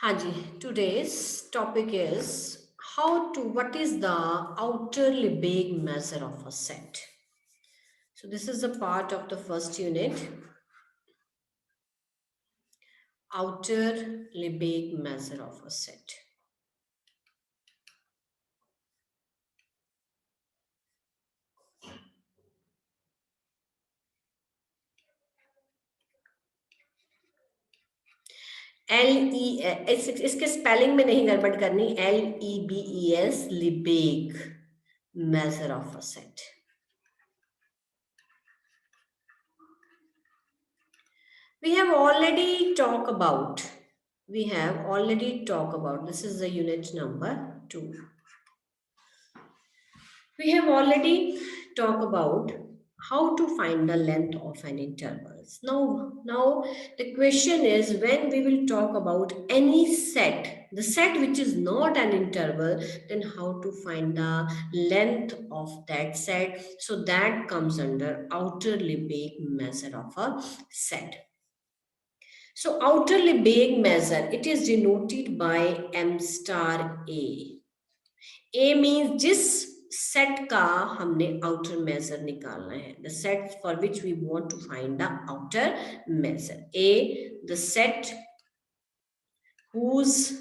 हाँ जी, today's topic is what is the outer Lebesgue measure of a set. So this is a part of the first unit, outer Lebesgue measure of a set. इसके spelling में नहीं गड़बड़ करनी, LEBES Lebesgue measure of a set. We have already talked about, this is the unit number 2. We have already talked about how to find the length of an interval. Now the question is, when we will talk about any set, the set which is not an interval, then how to find the length of that set. So that comes under outer Lebesgue measure of a set. So outer Lebesgue measure, it is denoted by M star A. A means जिस set का हमने outer measure निकालना है, the set for which we want to find the outer measure. A, the set whose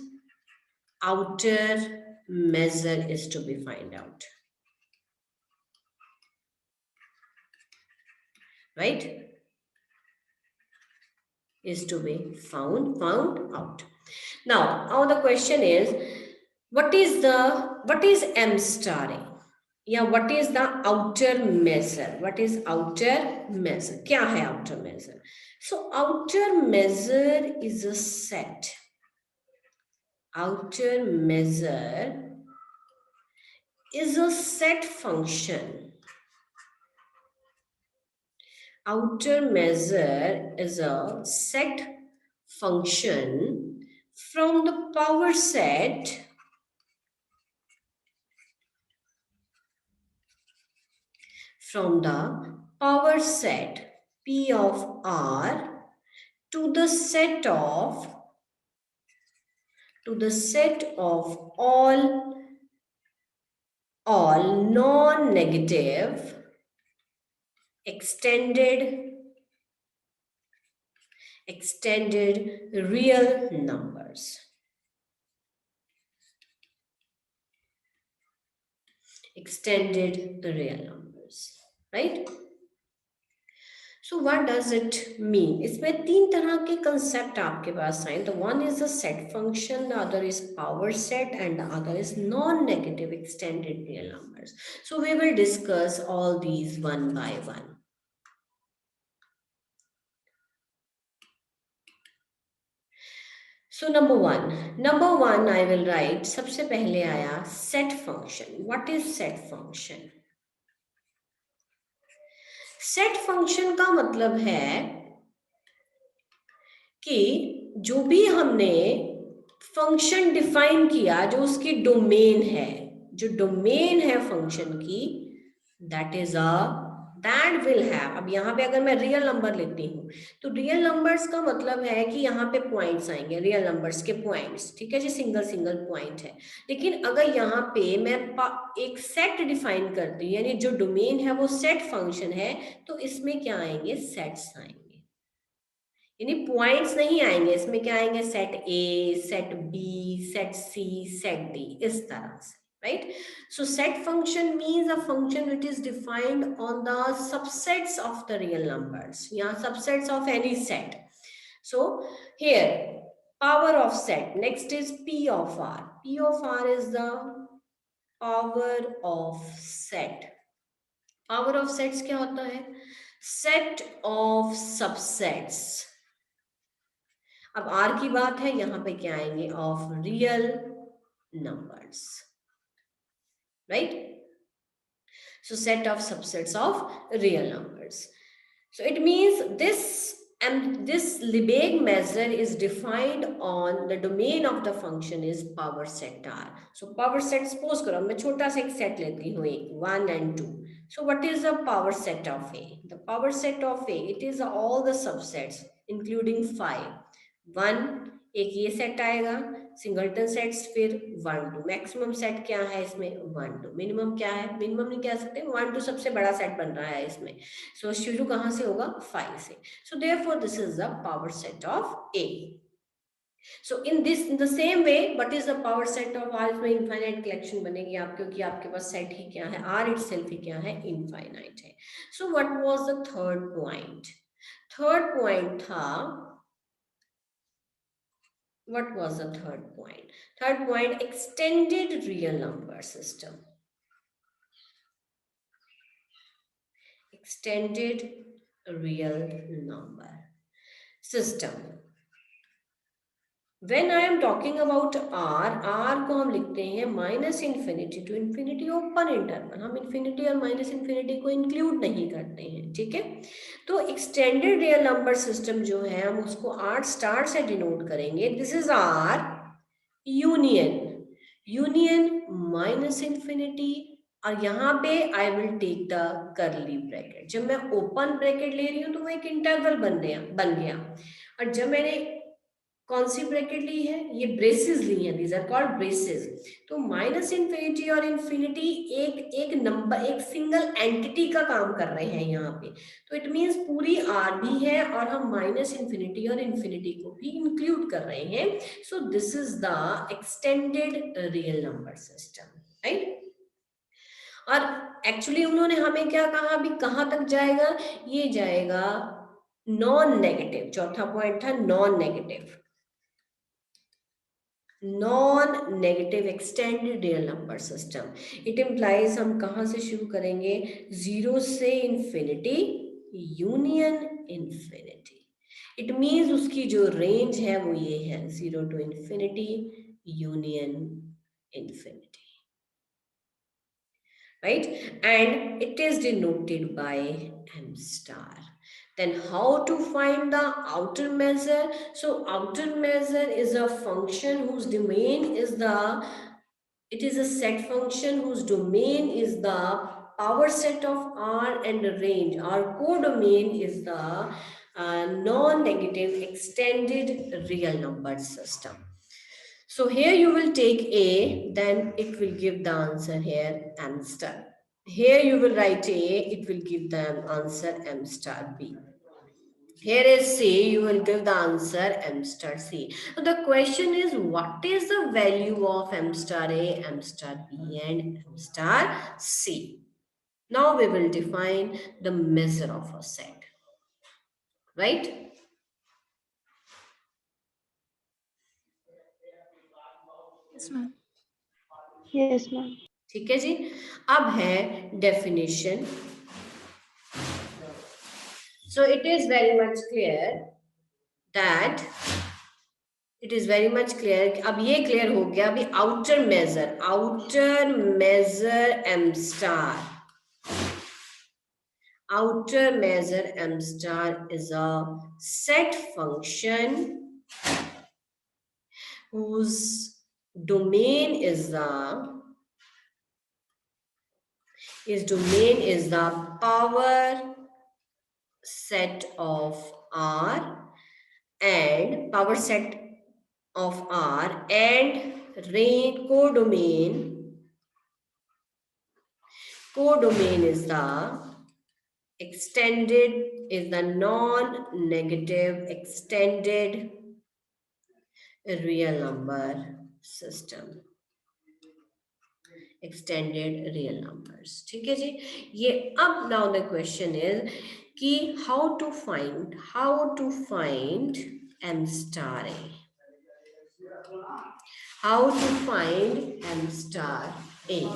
outer measure is to be found out. Right? Is to be found out. Now the question is, what is M star A? Yeah, what is the outer measure? What is outer measure? क्या है outer measure? So outer measure is a set. Outer measure is a set function. Outer measure is a set function from the power set P of R to the set of all non-negative extended real numbers. Right? So what does it mean? इसमें तीन तरह के concept आपके पास आए. The one is a set function, the other is power set, and the other is non-negative extended real numbers. So we will discuss all these one by one. So number one I will write, सबसे पहले आया set function. What is set function? Set function का मतलब है कि जो भी हमने फंक्शन डिफाइन किया, जो उसकी डोमेन है फंक्शन की, दैट विल हैव. अब यहाँ पे अगर मैं रियल नंबर लेती हूँ, तो रियल नंबर्स का मतलब है कि यहाँ पे पॉइंट्स आएंगे, रियल नंबर्स के पॉइंट्स. ठीक है जी, सिंगल पॉइंट है. लेकिन अगर यहाँ पे मैं एक सेट डिफाइन करती हूँ, यानी जो डोमेन है वो सेट फंक्शन है, तो इसमें क्या आएंगे? सेट्स आएंगे. यानी पॉइंट्स नहीं आएंगे, इसमें क्या आएंगे? Set A, set B, set C, set D, इस तरह से. Right? So set function means a function which is defined on the subsets of the real numbers. Yeah, subsets of any set. So here, power of set. Next is P of R. P of R is the power of set. Power of sets क्या होता है? Set of subsets. अब R की बात है, यहाँ पे क्या आएंगे? Of real numbers. Right? So set of subsets of real numbers. So it means this Lebesgue measure is defined on the domain of the function is power set R. So power set, suppose करो मैं छोटा सा एक set लेती हूँ, 1 and 2. So what is the power set of A? The power set of A, it is all the subsets including 5. 1 एक ये set आएगा सिंगलटन सेट्स, फिर 1 2 मैक्सिमम सेट क्या है इसमें 1 2, मिनिमम क्या है, मिनिमम नहीं कह सकते, 1 2 सबसे बड़ा सेट बन रहा है इसमें। सो शुरू कहाँ से होगा 5 से। So therefore this is the power set of A. So in the same way what is the power set of R, इसमें इनफाइनाइट कलेक्शन बनेगी आप, क्योंकि आपके पास सेट ही क्या है, R itself ही क्या है, इनफाइनाइट है। So what was the third point? Third point था, what was the third point? Third point, extended real number system. Extended real number system. When I am talking about R को हम लिखते हैं minus infinity to infinity open interval, हम infinity और minus infinity को include नहीं करते हैं, ठीक है। तो एक्सटेंडेड रियल नंबर सिस्टम जो है हम उसको R स्टार से डिनोट करेंगे। This is R union, union minus infinity, और यहाँ पे I will take the curly bracket. जब मैं ओपन ब्रैकेट ले रही हूँ तो वो एक इंटरवल बन गया, और जब मैंने कौन सी ब्रैकेट ली है, ये ब्रेसेस ली है, दीज आर कॉल्ड ब्रेसेस। तो माइनस इन्फिनिटी और इन्फिनिटी एक एक नंबर, एक सिंगल एंटिटी का काम कर रहे हैं यहाँ पे। तो इट मींस पूरी आर भी है और हम माइनस इन्फिनिटी और इन्फिनिटी को भी इंक्लूड कर रहे हैं। सो this is the extended real number system, right. और एक्चुअली उन्होंने हमें क्या कहा, अभी कहाँ तक जाएगा, ये जाएगा नॉन नेगेटिव। चौथा पॉइंट था non negative, non negative extended real number system. It implies हम कहाँ से शुरू करेंगे, 0 से infinity union infinity. It means उसकी जो रेंज है वो ये है 0 to infinity union infinity, right? And it is denoted by m star. Then how to find the outer measure? So outer measure is a function whose domain is the, it is a set function whose domain is the power set of R and the range. Our codomain is the non-negative extended real number system. So here you will take A, then it will give the answer here m star. Here you will write A, it will give the answer m star B. Here is C, you will give the answer m star C. So the question is, what is the value of m star A, m star B and m star C? Now we will define the measure of a set, right? Yes, ma'am. Yes, ma'am. ठीक है जी। अब है definition. So it is very much clear that it is very much clear, अब ये clear हो गया। अभी outer measure m star, outer measure m star is a set function whose domain is the power set of R and power set of R and range codomain is the extended, is the non-negative extended real number system, extended real numbers। ठीक है जी। ये अब now the question is कि how to find m star A, how to find m star A।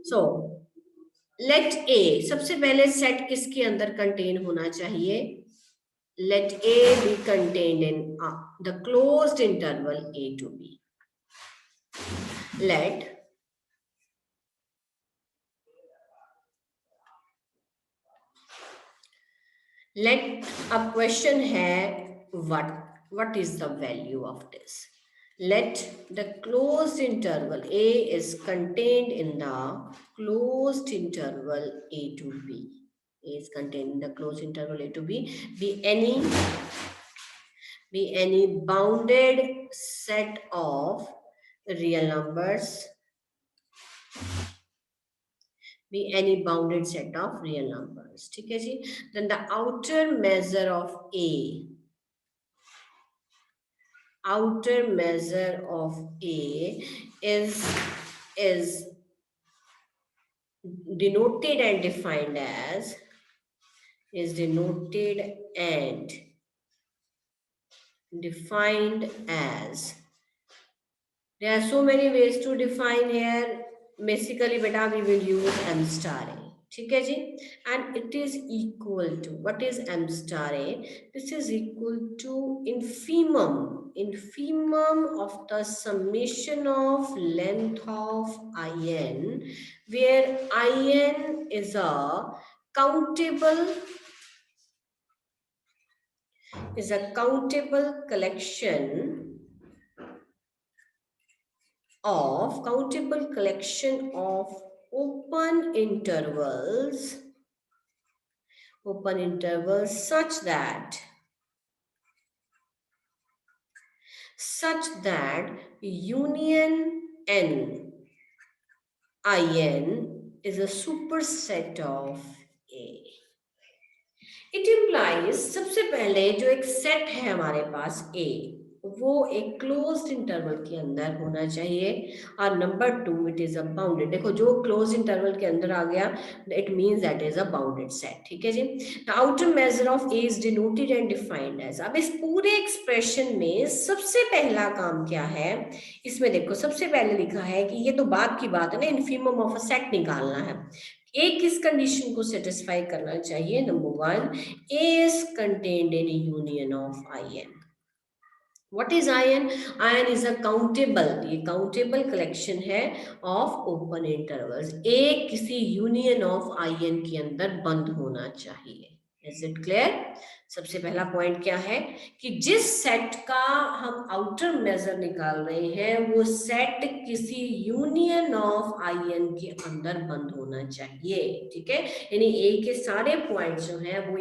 So let A, सबसे पहले set किसके अंदर contain होना चाहिए, let A be contained in the closed interval A to B. Let a question है what is the value of this? Let the closed interval A is contained in the closed interval A to B. A is contained in the closed interval A to B. Be any be any bounded set of real numbers, be any bounded set of real numbers. ठीक है जी. Then the outer measure of A, is denoted and defined as, is denoted and defined as, there are so many ways to define here. Basically beta we will use m star a. ठीक है जी. And it is equal to, what is m star a? This is equal to infimum of the summation of length of in, where in is a countable collection of open intervals such that union n in is a superset of A. It implies, सबसे पहले जो एक set है हमारे पास A, वो एक closed interval के अंदर होना चाहिए, और number 2 it is a bounded. देखो जो क्लोज्ड इंटरवल के अंदर आ गया, it means that is a bounded set. ठीक है जी. The outer measure of A is denoted and defined as. अब इस पूरे एक्सप्रेशन में सबसे पहला काम क्या है, इसमें देखो सबसे पहले लिखा है कि ये तो बाद की बात है ना, इन्फीमम ऑफ अ सेट निकालना है. एक किस कंडीशन को सेटिस्फाई करना चाहिए? Number 1, A is contained in a union of in. What is in? In is a countable, ये countable collection है of open intervals. A किसी union of in के अंदर बंद होना चाहिए. Is it clear? सबसे पहला पॉइंट क्या है कि जिस सेट का हम आउटर मेजर निकाल रहे हैं, वो सेट किसी यूनियन ऑफ in के अंदर बंद होना चाहिए. ठीक है, यानी ए के सारे पॉइंट्स जो हैं वो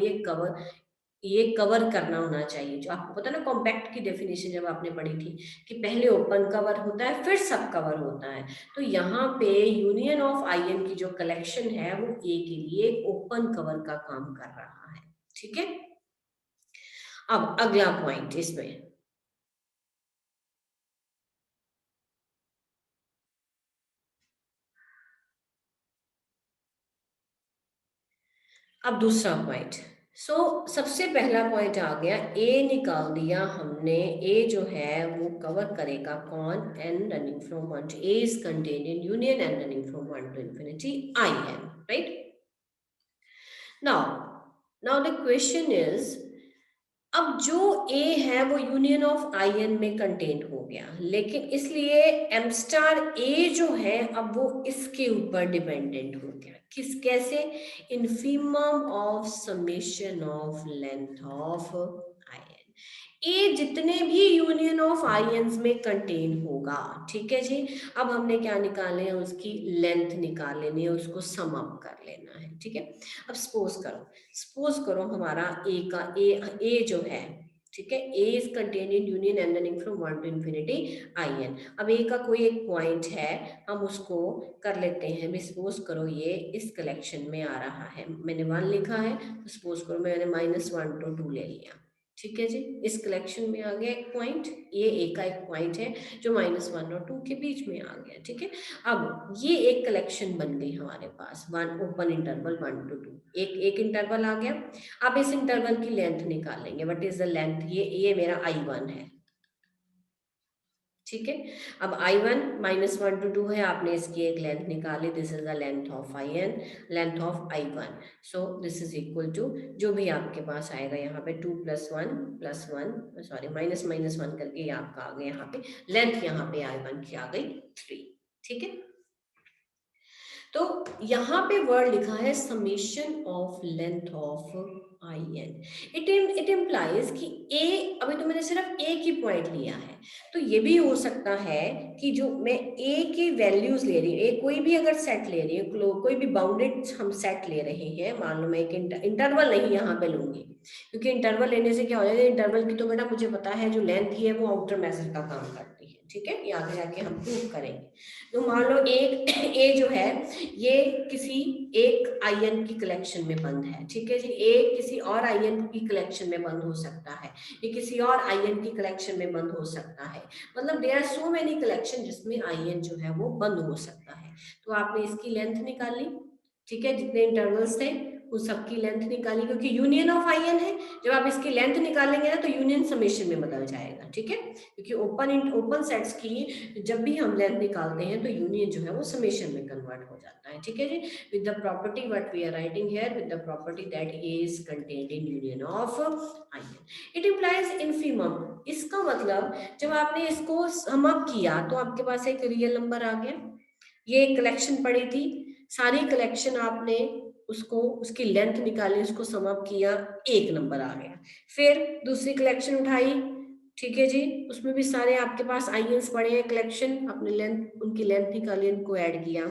ये कवर करना होना चाहिए. जो आपको पता है ना, कॉम्पैक्ट की डेफिनेशन जब आपने पढ़ी थी कि पहले ओपन कवर होता है फिर सब कवर होता है, तो यहाँ पे यूनियन ऑफ in की जो कलेक्शन है वो ए के लिए ओपन कवर का काम कर रहा है. ठीक है. अब अगला पॉइंट इसमें, अब दूसरा पॉइंट. सबसे पहला पॉइंट आ गया, ए निकाल दिया हमने. ए जो है वो कवर करेगा कौन? N running from 1 to A is contained in union n running from 1 to infinity in. Right. Now the question is, अब जो A है वो यूनियन ऑफ in में कंटेंट हो गया, लेकिन इसलिए m स्टार A जो है अब वो इसके ऊपर डिपेंडेंट हो गया. कैसे? Infimum of summation of length of in. A जितने भी यूनियन ऑफ आयंस में कंटेन होगा. ठीक है जी. अब हमने क्या निकालना है? उसकी लेंथ निकाल लेनी है, उसको सम अप कर लेना है. ठीक है. अब सपोज करो हमारा ए जो है, ठीक है, A is contain in union and running from 1 to infinity in. अब ए का कोई एक पॉइंट है, हम उसको कर लेते हैं. सपोज करो ये इस कलेक्शन में आ रहा है, मैंने 1 लिखा है, तो सपोज करो मैंने -1 to 2 ले लिया. ठीक है जी. इस कलेक्शन में आ गया एक पॉइंट, ये ए का एक पॉइंट है जो -1 और 2 के बीच में आ गया. ठीक है. अब ये एक कलेक्शन बन गई हमारे पास, वन ओपन इंटरवल 1 to 2, एक इंटरवल आ गया. अब इस इंटरवल की लेंथ निकालेंगे. What is the length? ये मेरा I1 है. ठीक है. अब I1 -1 to 2 है, आपने इसकी एक लेंथ निकाली. This is the length of in, length of I1. So this is equal to, जो भी आपके पास आएगा यहाँ पे 2 + 1 सॉरी -1 करके ये आपका आ गया यहाँ पे लेंथ, यहाँ पे I1 की आ गई 3. ठीक है. तो यहाँ पे वर्ड लिखा है summation of length of in. It implies कि ए, अभी तो मैंने सिर्फ ए की पॉइंट लिया है, तो ये भी हो सकता है कि जो मैं ए की वैल्यूज ले रही हूँ, कोई भी अगर सेट ले रही हूँ, कोई भी बाउंडेड हम सेट ले रहे हैं, मान लो मैं एक इंटरवल नहीं यहाँ पे लूंगी, क्योंकि इंटरवल लेने से क्या हो जाएगा, इंटरवल की तो बेटा मुझे पता है जो लेंथ ही है वो आउटर मेजर का काम करती है, ठीक है, ये आगे जाके हम प्रूव करेंगे। तो मान लो एक ए जो है ये किसी एक आयन की कलेक्शन में बंद है, ठीक है जी, ए किसी और आयन की कलेक्शन में बंद हो सकता है, ये किसी और आयन की कलेक्शन में बंद हो सकता है, मतलब there are so many collection जिसमें आयन जो है वो बंद हो सकता है। तो आपने इसकी लेंथ निकाली, ठीक है, जितने इंटरवल्स थे उन सबकी लेंथ निकाली, क्योंकि यूनियन ऑफ आयन है, जब आप इसकी लेंथ निकालेंगे ना तो यूनियन समेशन में बदल जाएगा, ठीक है, क्योंकि ओपन सेट्स की जब भी हम लेंथ निकालते हैं तो यूनियन जो है वो समेशन में कन्वर्ट हो जाता है, ठीक है जी, with the property what we are writing here, with the property that A is contained in union of A n, it implies infimum. इसका मतलब जब आपने इसको सम अप किया तो आपके पास एक रियल नंबर आ गया, ये एक कलेक्शन पड़ी थी, सारी कलेक्शन आपने उसको उसकी लेंथ निकाली, उसको सम अप किया, एक नंबर आ गया। फिर दूसरी कलेक्शन उठाई, ठीक है जी, उसमें भी सारे आपके पास आइंस पड़े हैं कलेक्शन, अपने लेंथ उनकी लेंथ निकाली, उनको ऐड किया,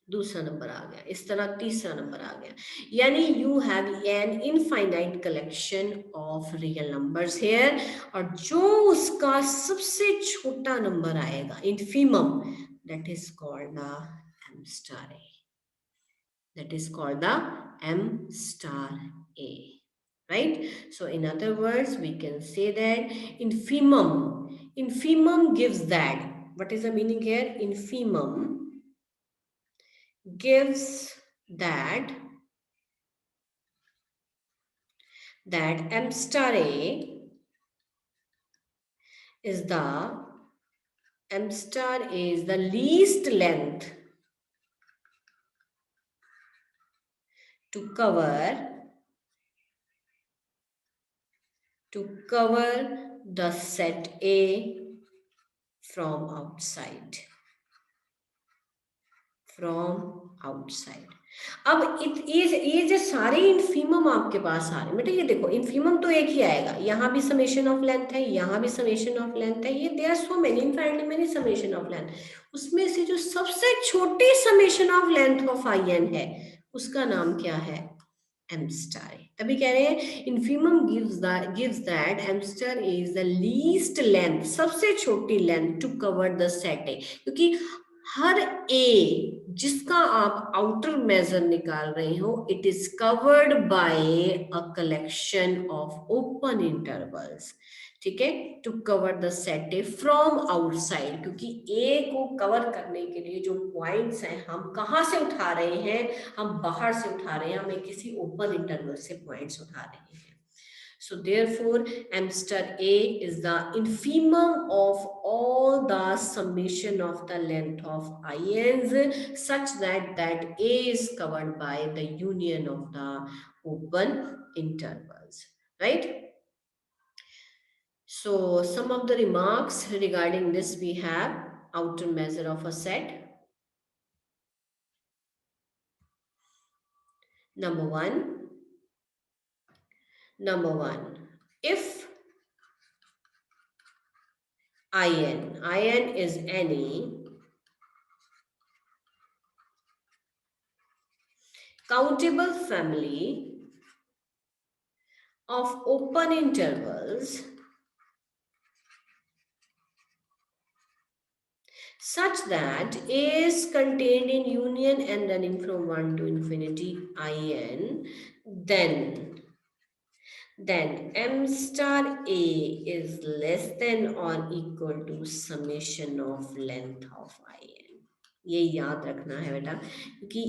दूसरा नंबर आ गया, इस तरह तीसरा नंबर आ गया, यानी you have an infinite collection of real numbers here, और जो उसका सबसे छोटा नंबर आएगा infimum, that is called the m star A, that is called the M star A, right? So in other words we can say that infimum gives that, what is the meaning here, infimum gives that M star A is the least length to cover the set A from outside. अब ये जो सारे infimum आपके पास आ रहे हैं बेटा, ये देखो इनफीमम तो एक ही आएगा, यहाँ भी समेशन ऑफ लेंथ है, यहाँ भी समेशन ऑफ लेंथ है, ये there are so many infinitely many summation of length, उसमें से जो सबसे छोटी summation of length of I N है उसका नाम क्या है, एम स्टार ए। तभी कह रहे हैं infimum gives that m star A is the least length, सबसे छोटी length to cover the set A, क्योंकि हर ए जिसका आप आउटर मेजर निकाल रहे हो it is covered by a collection of open intervals, ठीक है, to cover the set A from outside, क्योंकि ए को कवर करने के लिए जो पॉइंट्स हैं हम कहाँ से उठा रहे हैं, हम बाहर से उठा रहे हैं, हमें किसी ओपन इंटरवल से पॉइंट्स उठा रहे हैं। So therefore, M star A is the infimum of all the summation of the length of ions, such that A is covered by the union of the open intervals, right? So some of the remarks regarding this we have: outer measure of a set. Number one, if ion is any countable family of open intervals such that A is contained in union and running from 1 to infinity in, then M star A is less than or equal to summation of length of in. ये याद रखना है बेटा, क्योंकि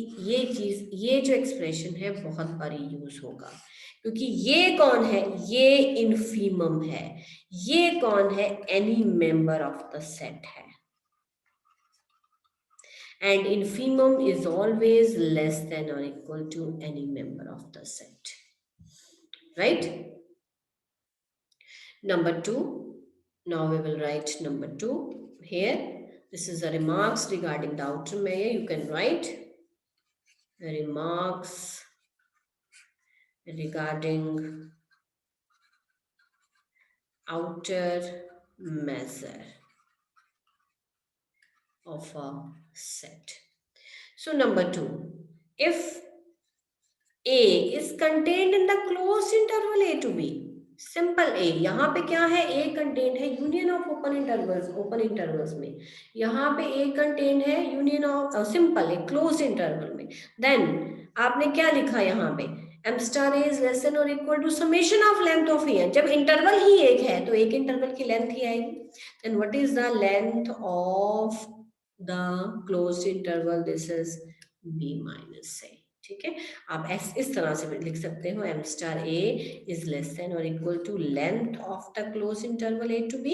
ये जो expression है बहुत बारी यूज होगा, क्योंकि ये कौन है, ये इनफीमम है, ये कौन है, any member of the set है, and infimum is always less than or equal to any member of the set, right? Number 2, now we will write number 2 here. This is the remarks regarding the outer measure. You can write the remarks regarding outer measure of a set. So number 2, if A is contained in the closed interval A to B. Simple A, यहाँ पे क्या है, A content है union of open intervals में, यहाँ पे A content है union of simple A close interval में. देन आपने क्या लिखा यहाँ पे, m star a is less than or equal to summation of length of a. जब इंटरवल ही एक है तो एक इंटरवल की लेंथ ही आएगी. then what is the length of the closed interval? this is b minus a. ठीक है, आप इस तरह से भी लिख सकते हो, m star a is less than or equal to length of the closed interval a to b,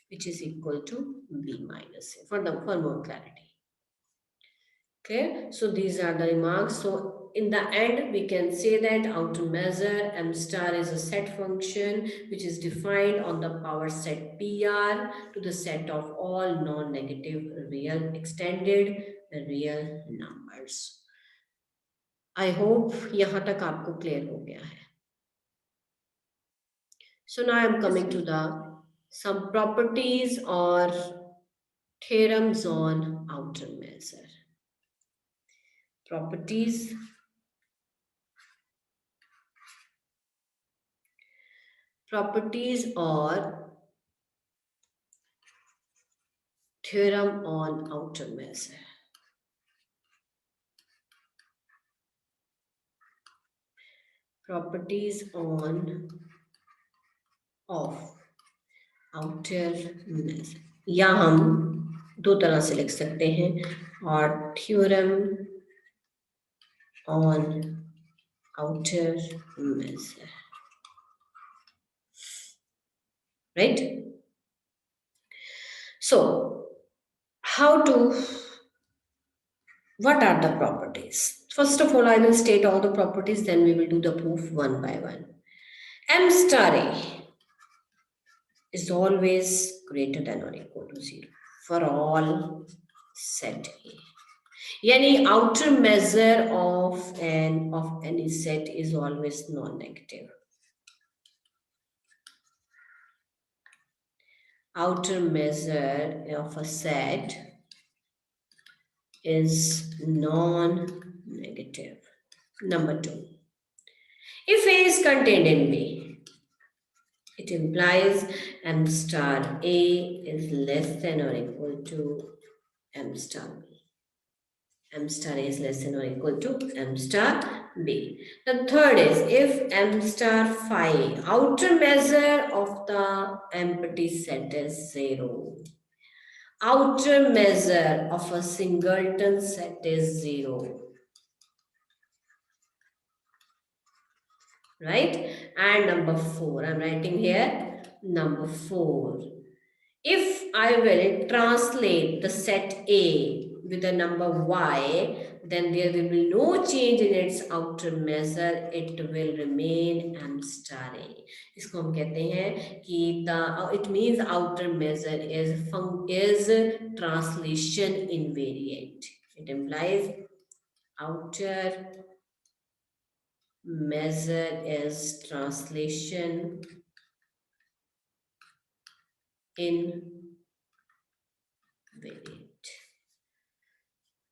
which is equal to b minus a, for more clarity. Okay, so these are the remarks. So in the end, we can say that outer measure m star is a set function which is defined on the power set PR to the set of all non-negative real extended real numbers. I hope यहाँ तक आपको clear हो गया है. So now I am coming to the some properties or theorems on outer measure. Properties or theorem on outer measure. Properties on of outer measure, या हम दो तरह से लिख सकते हैं, और theorem on outer measure, right? So what are the properties? First of all, I will state all the properties, then we will do the proof one by one. M star A is always greater than or equal to 0 for all set A. Yani outer measure of any set is always non-negative. Outer measure of a set is non-negative. Number 2, if A is contained in B, it implies M star A is less than or equal to M star B. M star A is less than or equal to M star B. The third is if M star phi, outer measure of the empty set is 0. Outer measure of a singleton set is 0. Right? And number 4, I'm writing here, number 4. If I will translate the set A with the number y, then there will be no change in its outer measure. It will remain M star A. इसको हम कहते हैं कि it means outer measure is translation invariant. It implies outer measure is translation invariant.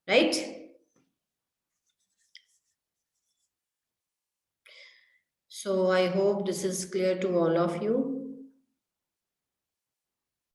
Right? So I hope this is clear to all of you.